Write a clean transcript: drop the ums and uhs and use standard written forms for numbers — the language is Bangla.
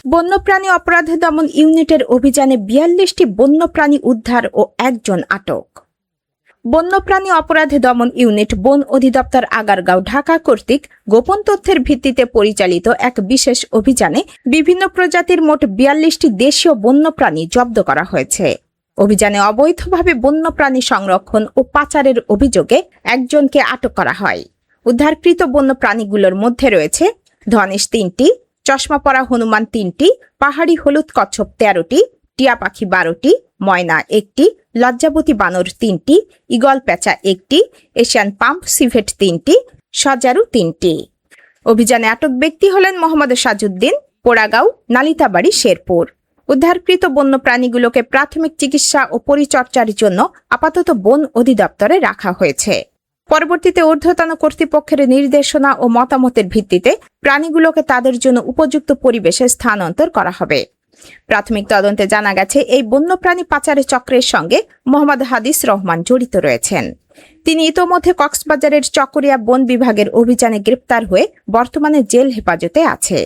বন্যপ্রাণী অপরাধ দমন ইউনিটের অভিযানে ৪২টি বন্যপ্রাণী উদ্ধার ও ১ জন আটক। বন্যপ্রাণী অপরাধ দমন ইউনিট বন অধিদপ্তর আগারগাঁও ঢাকা কর্তৃক গোপন তথ্যের ভিত্তিতে পরিচালিত এক বিশেষ অভিযানে বিভিন্ন প্রজাতির মোট ৪২টি দেশীয় বন্যপ্রাণী জব্দ করা হয়েছে। অভিযানে অবৈধভাবে বন্যপ্রাণী সংরক্ষণ ও পাচারের অভিযোগে ১ জনকে আটক করা হয়। উদ্ধারকৃত বন্যপ্রাণীগুলোর মধ্যে রয়েছে ধনেশ ৩টি, চশমা পরা হনুমান 3টি, পাহাড়ি হলুদ কচ্ছপ 13টি, টিয়া পাখি 12টি, ময়না 1টি, লজ্জাবতী বানর 3টি, ঈগল পেঁচা 1টি, এশিয়ান পাম্প সিভেট 3টি, সজারু 3টি। অভিযানে আটক ব্যক্তি হলেন মোহাম্মদ সাজউদ্দিন, পোড়াগাঁও, নালিতাবাড়ি, শেরপুর। উদ্ধারকৃত বন্যপ্রাণীগুলোকে প্রাথমিক চিকিৎসা ও পরিচর্যার জন্য আপাতত বন অধিদপ্তরে রাখা হয়েছে। পরবর্তীতে ঊর্ধ্বতন কর্তৃপক্ষের নির্দেশনা ও মতামতের ভিত্তিতে প্রাণীগুলোকে তাদের জন্য উপযুক্ত পরিবেশে স্থানান্তর করা হবে। প্রাথমিক তদন্তে জানা গেছে এই বন্যপ্রাণী পাচারের চক্রের সঙ্গে মোহাম্মদ হাদিস রহমান জড়িত রয়েছেন। তিনি ইতোমধ্যে কক্সবাজারের চকরিয়া বন বিভাগের অভিযানে গ্রেপ্তার হয়ে বর্তমানে জেল হেফাজতে আছে।